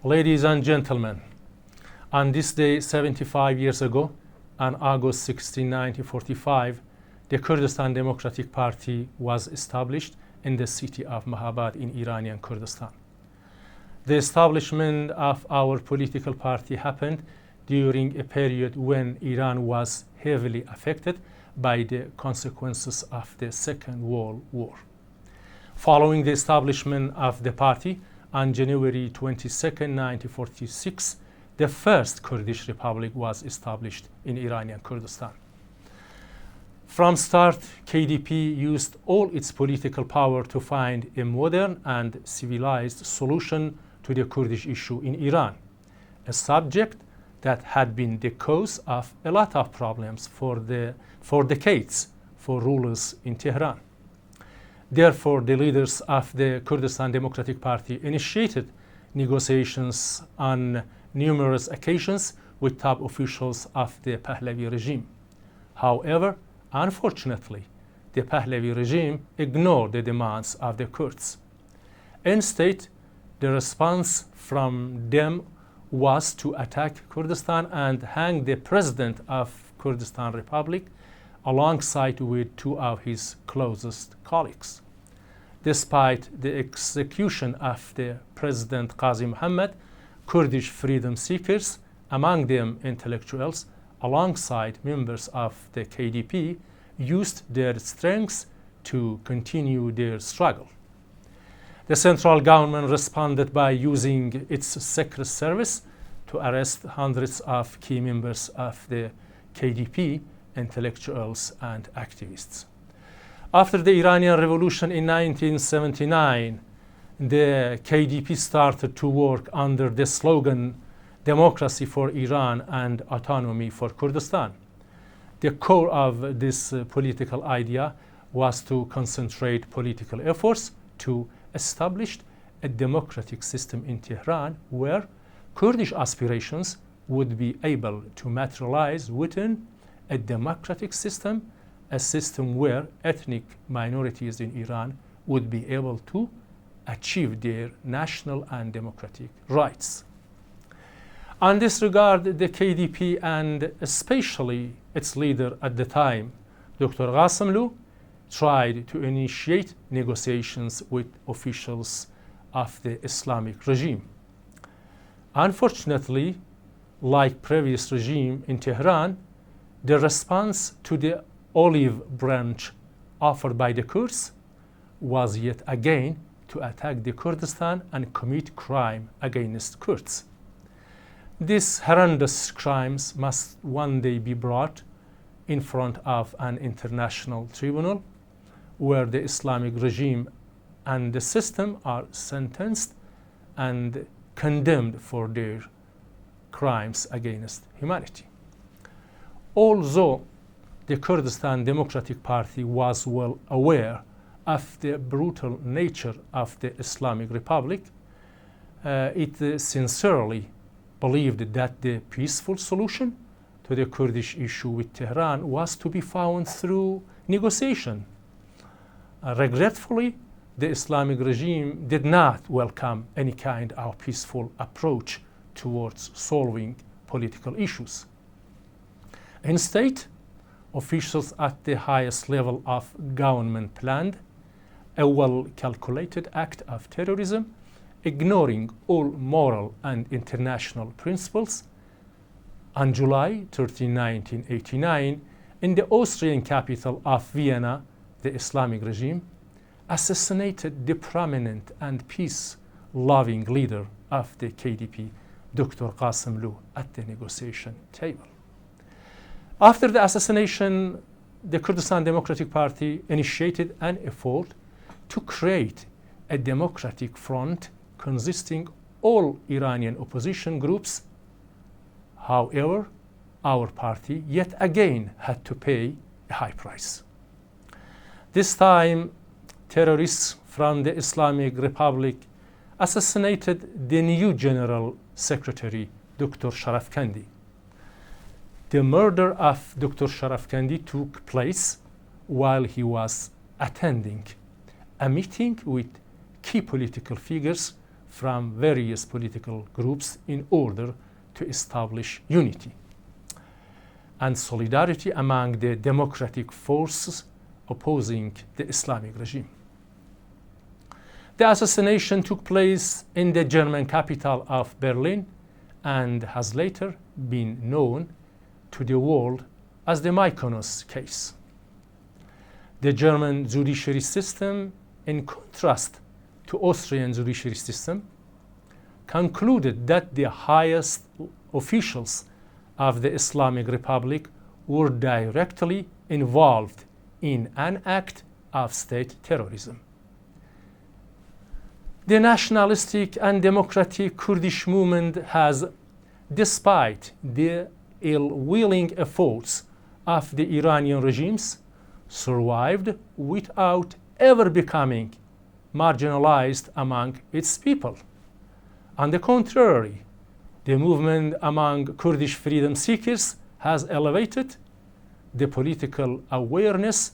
Ladies and gentlemen, on this day 75 years ago, on August 16, 1945, the Kurdistan Democratic Party was established in the city of Mahabad in Iranian Kurdistan. The establishment of our political party happened during a period when Iran was heavily affected by the consequences of the Second World War. Following the establishment of the party, on January 22, 1946, the first Kurdish Republic was established in Iranian Kurdistan. From start, KDP used all its political power to find a modern and civilized solution to the Kurdish issue in Iran, a subject that had been the cause of a lot of problems for decades for rulers in Tehran. Therefore, the leaders of the Kurdistan Democratic Party initiated negotiations on numerous occasions with top officials of the Pahlavi regime. However, unfortunately, the Pahlavi regime ignored the demands of the Kurds. Instead, the response from them was to attack Kurdistan and hang the president of Kurdistan Republic alongside with two of his closest colleagues. Despite the execution of the President Qazi Muhammad, Kurdish freedom seekers, among them intellectuals, alongside members of the KDP, used their strengths to continue their struggle. The central government responded by using its secret service to arrest hundreds of key members of the KDP, intellectuals and activists. After the Iranian Revolution in 1979, the KDP started to work under the slogan "Democracy for Iran and Autonomy for Kurdistan." The core of this political idea was to concentrate political efforts to establish a democratic system in Tehran where Kurdish aspirations would be able to materialize within a democratic system, a system where ethnic minorities in Iran would be able to achieve their national and democratic rights. On this regard, the KDP and especially its leader at the time, Dr. Qasemlu, tried to initiate negotiations with officials of the Islamic regime. Unfortunately, like previous regime in Tehran, the response to the olive branch offered by the Kurds was yet again to attack the Kurdistan and commit crime against Kurds. These horrendous crimes must one day be brought in front of an international tribunal where the Islamic regime and the system are sentenced and condemned for their crimes against humanity. Although the Kurdistan Democratic Party was well aware of the brutal nature of the Islamic Republic, it sincerely believed that the peaceful solution to the Kurdish issue with Tehran was to be found through negotiation. Regretfully, the Islamic regime did not welcome any kind of peaceful approach towards solving political issues. Instead, officials at the highest level of government planned a well-calculated act of terrorism, ignoring all moral and international principles. On July 13, 1989, in the Austrian capital of Vienna, the Islamic regime assassinated the prominent and peace-loving leader of the KDP, Dr. Qasemlu, at the negotiation table. After the assassination, the Kurdistan Democratic Party initiated an effort to create a democratic front consisting all Iranian opposition groups. However, our party yet again had to pay a high price. This time, terrorists from the Islamic Republic assassinated the new General Secretary, Dr. Sharafkandi. The murder of Dr. Sharafkandi took place while he was attending a meeting with key political figures from various political groups in order to establish unity and solidarity among the democratic forces opposing the Islamic regime. The assassination took place in the German capital of Berlin and has later been known to the world as the Mykonos case. The German judiciary system, in contrast to Austrian judiciary system, concluded that the highest officials of the Islamic Republic were directly involved in an act of state terrorism. The nationalistic and democratic Kurdish movement has, despite the ill-willing efforts of the Iranian regimes, survived without ever becoming marginalized among its people. On the contrary, the movement among Kurdish freedom seekers has elevated, the political awareness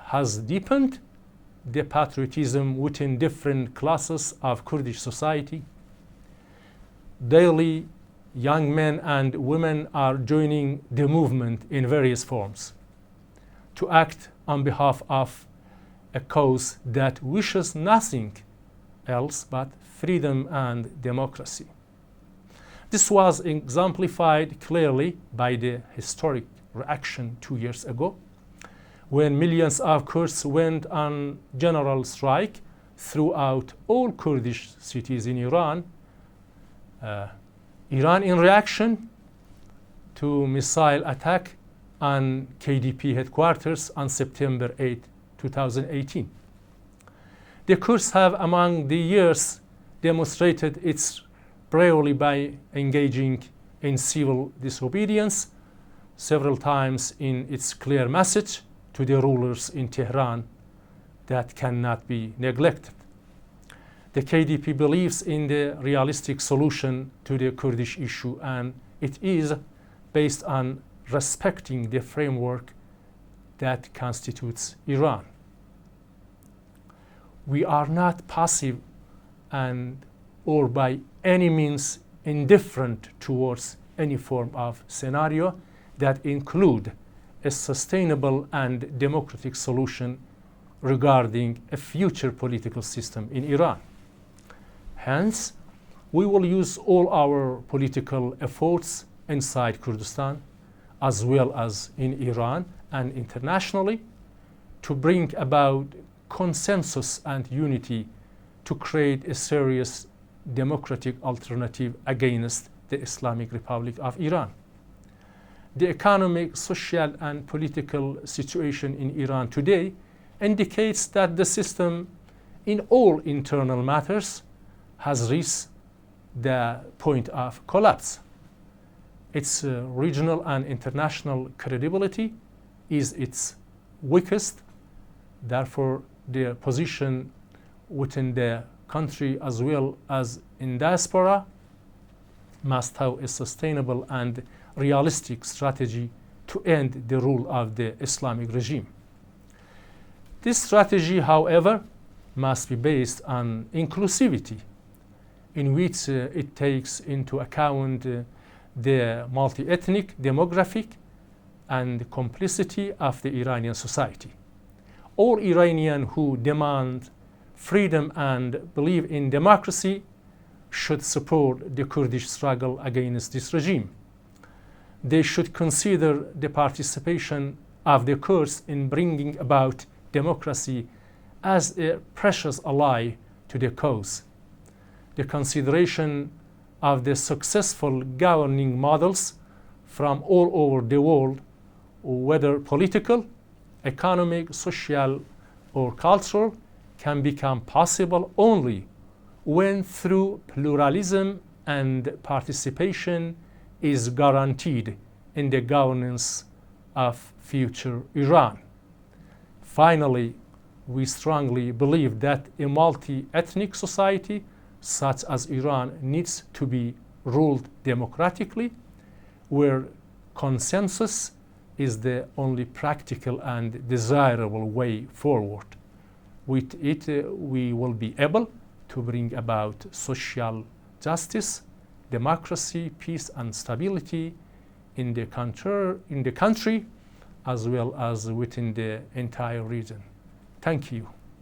has deepened, the patriotism within different classes of Kurdish society. Daily, young men and women are joining the movement in various forms to act on behalf of a cause that wishes nothing else but freedom and democracy. This was exemplified clearly by the historic reaction 2 years ago, when millions of Kurds went on general strike throughout all Kurdish cities in Iran. Iran, in reaction to missile attack on KDP headquarters on September 8, 2018. The Kurds have, among the years, demonstrated its bravery by engaging in civil disobedience several times in its clear message to the rulers in Tehran that cannot be neglected. The KDP believes in the realistic solution to the Kurdish issue, and it is based on respecting the framework that constitutes Iran. We are not passive or by any means indifferent towards any form of scenario that include a sustainable and democratic solution regarding a future political system in Iran. Hence, we will use all our political efforts inside Kurdistan, as well as in Iran and internationally, to bring about consensus and unity to create a serious democratic alternative against the Islamic Republic of Iran. The economic, social, and political situation in Iran today indicates that the system in all internal matters has reached the point of collapse. Its regional and international credibility is its weakest. Therefore, the position within the country as well as in diaspora must have a sustainable and realistic strategy to end the rule of the Islamic regime. This strategy, however, must be based on inclusivity, in which it takes into account the multi-ethnic, demographic, and complicity of the Iranian society. All Iranians who demand freedom and believe in democracy should support the Kurdish struggle against this regime. They should consider the participation of the Kurds in bringing about democracy as a precious ally to the cause. The consideration of the successful governing models from all over the world, whether political, economic, social, or cultural, can become possible only when through pluralism and participation is guaranteed in the governance of future Iran. Finally, we strongly believe that a multi-ethnic society such as Iran needs to be ruled democratically, where consensus is the only practical and desirable way forward. With it, we will be able to bring about social justice, democracy, peace, and stability in the country as well as within the entire region. Thank you.